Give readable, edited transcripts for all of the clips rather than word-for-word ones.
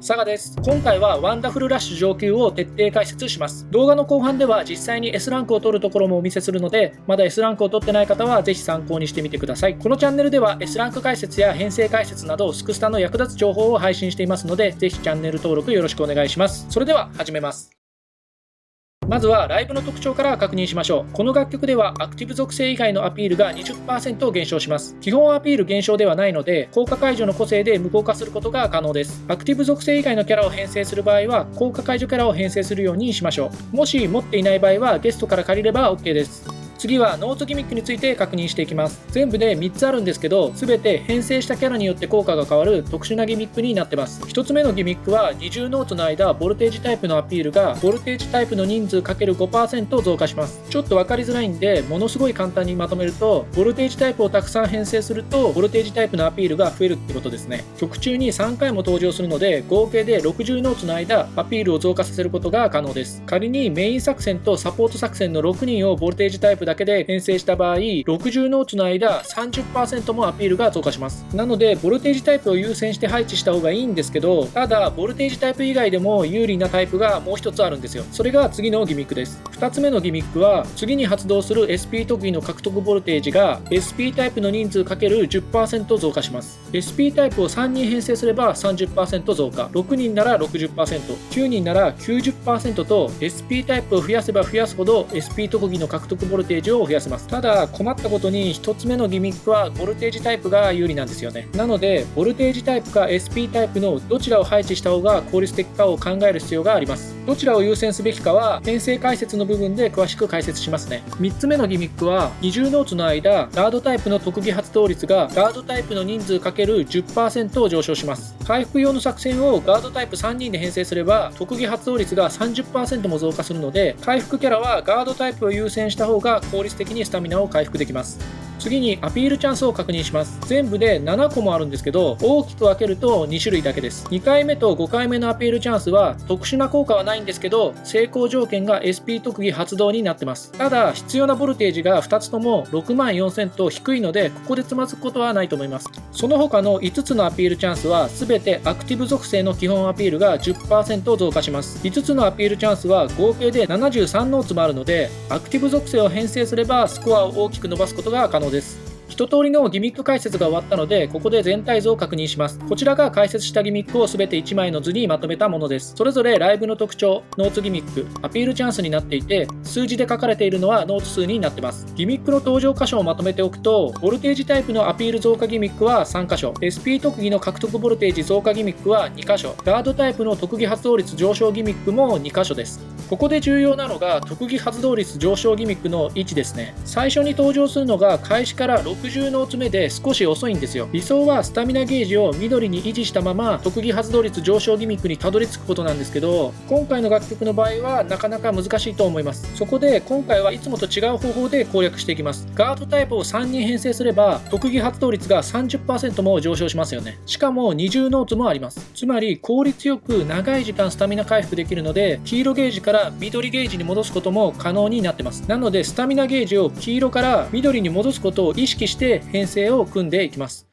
佐賀です。今回はワンダフルラッシュ上級を徹底解説します。動画の後半では実際に S ランクを取るところもお見せするので、まだ S ランクを取ってない方はぜひ参考にしてみてください。このチャンネルでは S ランク解説や編成解説などスクスタの役立つ情報を配信していますので、ぜひチャンネル登録よろしくお願いします。それでは始めます。まずはライブの特徴から確認しましょう。この楽曲ではアクティブ属性以外のアピールが 20% 減少します。基本アピール減少ではないので、効果解除の個性で無効化することが可能です。アクティブ属性以外のキャラを編成する場合は、効果解除キャラを編成するようにしましょう。もし持っていない場合はゲストから借りれば OK です。次はノーツギミックについて確認していきます。全部で3つあるんですけど、全て編成したキャラによって効果が変わる特殊なギミックになってます。1つ目のギミックは二重ノーツの間、ボルテージタイプのアピールがボルテージタイプの人数 ×5% 増加します。ちょっと分かりづらいんで、ものすごい簡単にまとめると、ボルテージタイプをたくさん編成するとボルテージタイプのアピールが増えるってことですね。曲中に3回も登場するので、合計で60ノーツの間アピールを増加させることが可能です。仮にメイン作戦とサポート作戦の6人をボルテージタイプだけで編成した場合、60ノーツの間 30% もアピールが増加します。なのでボルテージタイプを優先して配置した方がいいんですけど、ただボルテージタイプ以外でも有利なタイプがもう一つあるんですよ。それが次のギミックです。2つ目のギミックは、次に発動する SP 特技の獲得ボルテージが SP タイプの人数 ×10% 増加します。 SP タイプを3人編成すれば 30% 増加、6人なら 60%、9人なら 90% と SP タイプを増やせば増やすほど SP 特技の獲得ボルテージを増やせます。ただ困ったことに1つ目のギミックはボルテージタイプが有利なんですよね。なのでボルテージタイプか SP タイプのどちらを配置した方が効率的かを考える必要があります。どちらを優先すべきかは編成解説の部分で詳しく解説しますね。3つ目のギミックは、二重ノーツの間ガードタイプの特技発動率がガードタイプの人数 ×10% 上昇します。回復用の作戦をガードタイプ3人で編成すれば特技発動率が 30% も増加するので、回復キャラはガードタイプを優先した方が効率的にスタミナを回復できます。次にアピールチャンスを確認します。全部で7個もあるんですけど、大きく分けると2種類だけです。2回目と5回目のアピールチャンスは特殊な効果はないんですけど、成功条件が SP 特技発動になってます。ただ必要なボルテージが2つとも64000と低いので、ここでつまずくことはないと思います。その他の5つのアピールチャンスは全てアクティブ属性の基本アピールが 10% 増加します。5つのアピールチャンスは合計で73ノーツもあるので、アクティブ属性を編成すればスコアを大きく伸ばすことが可能です。一通りのギミック解説が終わったので、ここで全体図を確認します。こちらが解説したギミックを全て1枚の図にまとめたものです。それぞれライブの特徴、ノーツギミック、アピールチャンスになっていて、数字で書かれているのはノーツ数になってます。ギミックの登場箇所をまとめておくと、ボルテージタイプのアピール増加ギミックは3箇所、SP 特技の獲得ボルテージ増加ギミックは2箇所、ガードタイプの特技発動率上昇ギミックも2箇所です。ここで重要なのが特技発動率上昇ギミックの位置ですね。最初に登場するのが開始から60ノーツ目で少し遅いんですよ。理想はスタミナゲージを緑に維持したまま特技発動率上昇ギミックにたどり着くことなんですけど、今回の楽曲の場合はなかなか難しいと思います。そこで今回はいつもと違う方法で攻略していきます。ガードタイプを3人編成すれば特技発動率が 30% も上昇しますよね。しかも20ノーツもあります。つまり効率よく長い時間スタミナ回復できるので、黄色ゲージから緑ゲージに戻すことも可能になってます。なのでスタミナゲージを黄色から緑に戻すことを意識して編成を組んでいきます。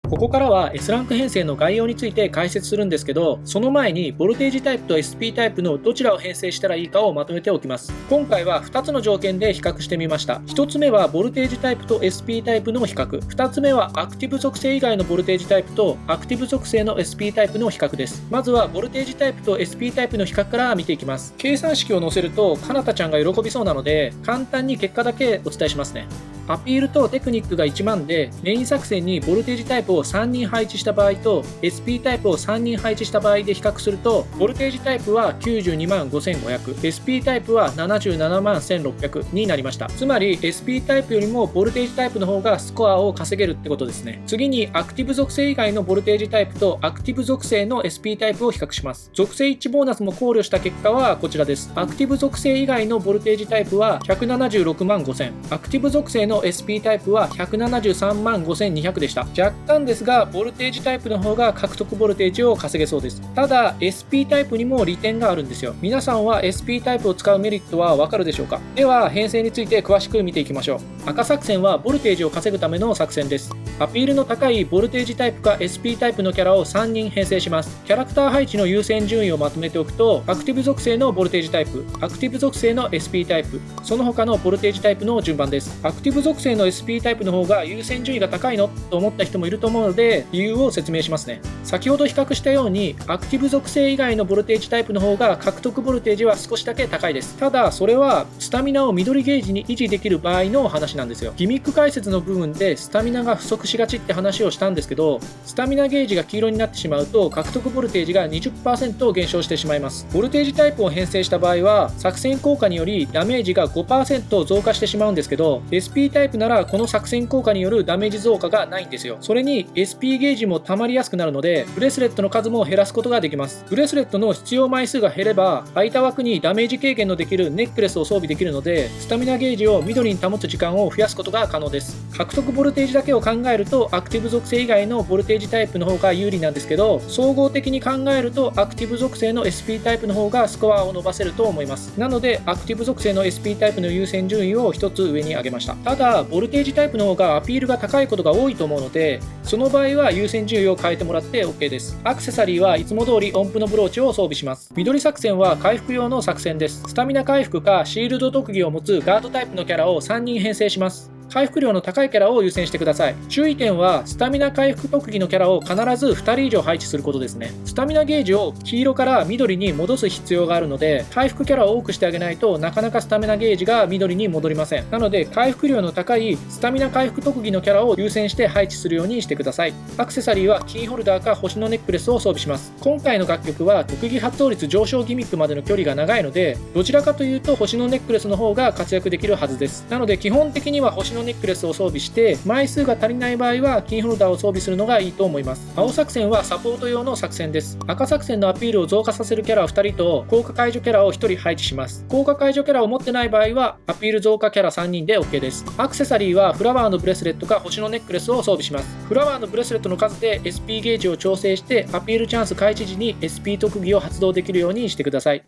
ここからは S ランク編成の概要について解説するんですけど、その前にボルテージタイプと SP タイプのどちらを編成したらいいかをまとめておきます。今回は2つの条件で比較してみました。1つ目はボルテージタイプと SP タイプの比較、2つ目はアクティブ属性以外のボルテージタイプとアクティブ属性の SP タイプの比較です。まずはボルテージタイプと SP タイプの比較から見ていきます。計算式を載せるとかなたちゃんが喜びそうなので、簡単に結果だけお伝えしますね。アピールとテクニックが1万で、メイン作戦にボルテージタイプを3人配置した場合と SP タイプを3人配置した場合で比較すると、ボルテージタイプは92万5500、SP タイプは77万1600になりました。つまり SP タイプよりもボルテージタイプの方がスコアを稼げるってことですね。次にアクティブ属性以外のボルテージタイプとアクティブ属性の SP タイプを比較します。属性一致ボーナスも考慮した結果はこちらです。アクティブ属性以外のボルテージタイプは176万5000、アクティブ属性のの SP タイプは173万5200でした。若干ですが、ボルテージタイプの方が獲得ボルテージを稼げそうです。ただ、SP タイプにも利点があるんですよ。皆さんは SP タイプを使うメリットはわかるでしょうか？では、編成について詳しく見ていきましょう。赤作戦はボルテージを稼ぐための作戦です。アピールの高いボルテージタイプか SP タイプのキャラを3人編成します。キャラクター配置の優先順位をまとめておくと、アクティブ属性のボルテージタイプ、アクティブ属性の SP タイプ、その他のボルテージタイプの順番です。アクティブ属性の SP タイプの方が優先順位が高いのと思った人もいると思うので、理由を説明しますね。先ほど比較したように、アクティブ属性以外のボルテージタイプの方が獲得ボルテージは少しだけ高いです。ただ、それはスタミナを緑ゲージに維持できる場合の話なんですよ。ギミック解説の部分でスタミナが不足しがちって話をしたんですけど、スタミナゲージが黄色になってしまうと獲得ボルテージが 20% 減少してしまいます。ボルテージタイプを編成した場合は作戦効果によりダメージが 5% 増加してしまうんですけど、 SP タイプならこの作戦効果によるダメージ増加がないんですよ。それに SP ゲージも溜まりやすくなるので、ブレスレットの数も減らすことができます。ブレスレットの必要枚数が減れば空いた枠にダメージ軽減のできるネックレスを装備できるので、スタミナゲージを緑に保つ時間を増やすことが可能です。獲得ボルテージだけを考えるとアクティブ属性以外のボルテージタイプの方が有利なんですけど、総合的に考えるとアクティブ属性の SP タイプの方がスコアを伸ばせると思います。なのでアクティブ属性の SP タイプの優先順位を1つ上に上げました。ただボルテージタイプの方がアピールが高いことが多いと思うので、その場合は優先順位を変えてもらって OK です。アクセサリーはいつも通り音符のブローチを装備します。緑作戦は回復用の作戦です。スタミナ回復かシールド特技を持つガードタイプのキャラを3人編成します。回復量の高いキャラを優先してください。注意点はスタミナ回復特技のキャラを必ず2人以上配置することですね。スタミナゲージを黄色から緑に戻す必要があるので、回復キャラを多くしてあげないとなかなかスタミナゲージが緑に戻りません。なので回復量の高いスタミナ回復特技のキャラを優先して配置するようにしてください。アクセサリーはキーホルダーか星のネックレスを装備します。今回の楽曲は特技発動率上昇ギミックまでの距離が長いので、どちらかというと星のネックレスの方が活躍できるはずです。なので基本的には星のネックレスを装備して、枚数が足りない場合はキーホルダーを装備するのがいいと思います。青作戦はサポート用の作戦です。赤作戦のアピールを増加させるキャラを2人と効果解除キャラを1人配置します。効果解除キャラを持ってない場合はアピール増加キャラ3人で OK です。アクセサリーはフラワーのブレスレットか星のネックレスを装備します。フラワーのブレスレットの数で SP ゲージを調整してアピールチャンス開始時に SP 特技を発動できるようにしてください。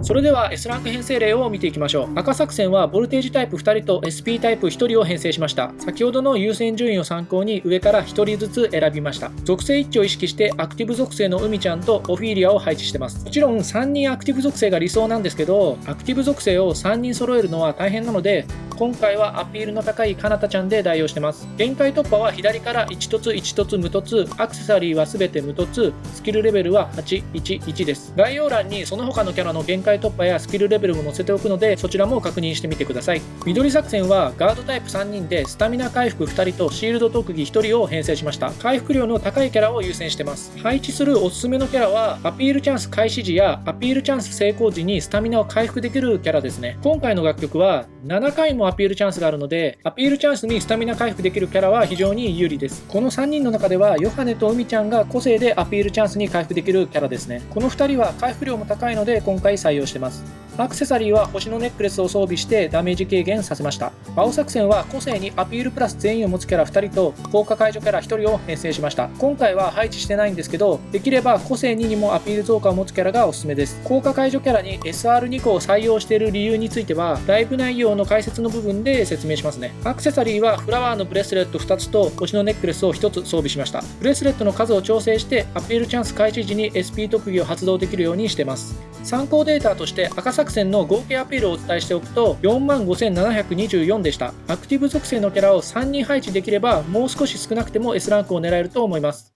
それでは S ランク編成例を見ていきましょう。赤作戦はボルテージタイプ2人と SP タイプ1人を編成しました。先ほどの優先順位を参考に上から1人ずつ選びました。属性一致を意識してアクティブ属性の海ちゃんとオフィーリアを配置してます。もちろん3人アクティブ属性が理想なんですけど、アクティブ属性を3人揃えるのは大変なので、今回はアピールの高いかなたちゃんで代用してます。限界突破は左から1凸1凸無凸、アクセサリーは全て無凸、スキルレベルは811です。概要欄にその他のキャラの限界突破やスキルレベルも載せておくので、そちらも確認してみてください。緑作戦はガードタイプ3人でスタミナ回復2人とシールド特技1人を編成しました。回復量の高いキャラを優先してます。配置するおすすめのキャラはアピールチャンス開始時やアピールチャンス成功時にスタミナを回復できるキャラですね。今回の楽曲は7回もアピールチャンスがあるので、アピールチャンスにスタミナ回復できるキャラは非常に有利です。この3人の中ではヨハネと海ちゃんが個性でアピールチャンスに回復できるキャラですね。この2人は回復量も高いので今回採用してます。アクセサリーは星のネックレスを装備してダメージ軽減させました。青作戦は個性にアピールプラス全員を持つキャラ2人と効果解除キャラ1人を編成しました。今回は配置してないんですけど、できれば個性2にもアピール増加を持つキャラがおすすめです。効果解除キャラに SR2 個を採用している理由についてはライブ内容の解説の部分で説明しますね。アクセサリーはフラワーのブレスレット2つと星のネックレスを1つ装備しました。ブレスレットの数を調整してアピールチャンス開始時に SP 特技を発動できるようにしてます。参考データとして赤作戦の合計アピールをお伝えしておくと 45,724 でした。アクティブ属性のキャラを3人配置できればもう少し少なくても S ランクを狙えると思います。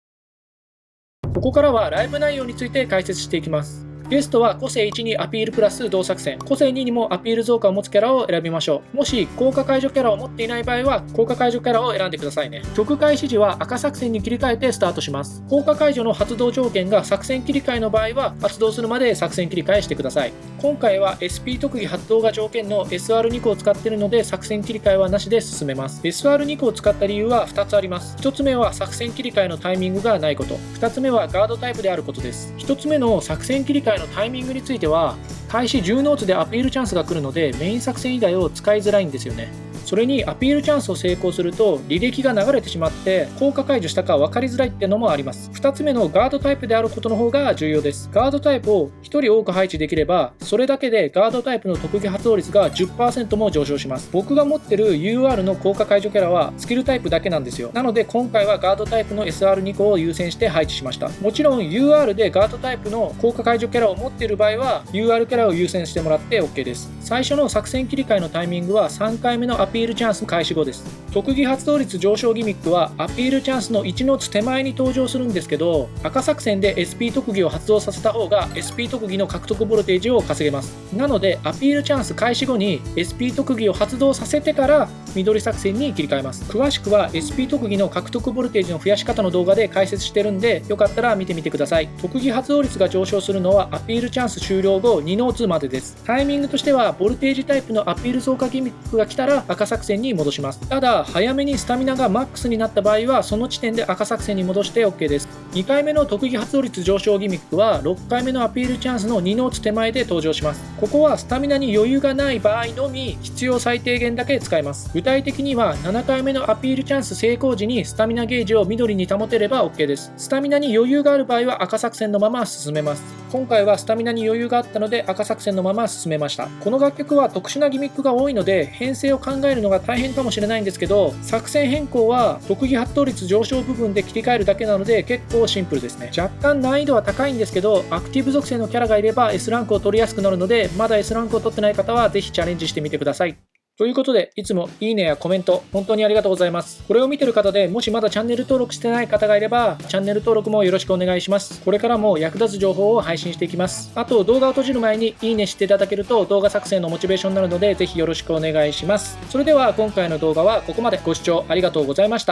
ここからはライブ内容について解説していきます。ゲストは個性1にアピールプラス同作戦、個性2にもアピール増加を持つキャラを選びましょう。もし効果解除キャラを持っていない場合は効果解除キャラを選んでくださいね。曲開始時は赤作戦に切り替えてスタートします。効果解除の発動条件が作戦切り替えの場合は発動するまで作戦切り替えしてください。今回は SP 特技発動が条件の SR2 個を使っているので作戦切り替えはなしで進めます。 SR2 個を使った理由は2つあります。1つ目は作戦切り替えのタイミングがないこと、2つ目はガードタイプであることです。1つ目の作戦切り替えのタイミングについては開始10ノーツでアピールチャンスが来るのでメイン作戦以外を使いづらいんですよね。それにアピールチャンスを成功すると履歴が流れてしまって効果解除したか分かりづらいってのもあります。2つ目のガードタイプであることの方が重要です。ガードタイプを1人多く配置できればそれだけでガードタイプの特技発動率が 10% も上昇します。僕が持ってる UR の効果解除キャラはスキルタイプだけなんですよ。なので今回はガードタイプの SR2 個を優先して配置しました。もちろん UR でガードタイプの効果解除キャラを持っている場合は UR キャラを優先してもらって OK です。最初の作戦切り替えのタイミングは3回目のアピールチャンス開始後です。特技発動率上昇ギミックはアピールチャンスの1のつ手前に登場するんですけど、赤作戦で SP 特技を発動させた方が SP 特技の獲得ボルテージを稼げます。なのでアピールチャンス開始後に SP 特技を発動させてから緑作戦に切り替えます。詳しくは SP 特技の獲得ボルテージの増やし方の動画で解説してるんで、よかったら見てみてください。特技発動率が上昇するのはアピールチャンス終了後2の2までです。タイミングとしてはボルテージタイプのアピール増加ギミックが来たら赤作戦に戻します。ただ早めにスタミナがマックスになった場合はその時点で赤作戦に戻して OK です。2回目の特技発動率上昇ギミックは6回目のアピールチャンスの2のつ手前で登場します。ここはスタミナに余裕がない場合のみ必要最低限だけ使えます。具体的には7回目のアピールチャンス成功時にスタミナゲージを緑に保てれば OK です。スタミナに余裕がある場合は赤作戦のまま進めます。今回はスタミナに余裕があったので赤作戦のまま進めました。この楽曲は特殊なギミックが多いので編成を考えるのが大変かもしれないんですけど、作戦変更は特技発動率上昇部分で切り替えるだけなので結構シンプルですね。若干難易度は高いんですけど、アクティブ属性のキャラがいれば S ランクを取りやすくなるので、まだ S ランクを取ってない方はぜひチャレンジしてみてください。ということで、いつもいいねやコメント本当にありがとうございます。これを見てる方でもしまだチャンネル登録してない方がいればチャンネル登録もよろしくお願いします。これからも役立つ情報を配信していきます。あと動画を閉じる前にいいねしていただけると動画作成のモチベーションになるのでぜひよろしくお願いします。それでは今回の動画はここまで。ご視聴ありがとうございました。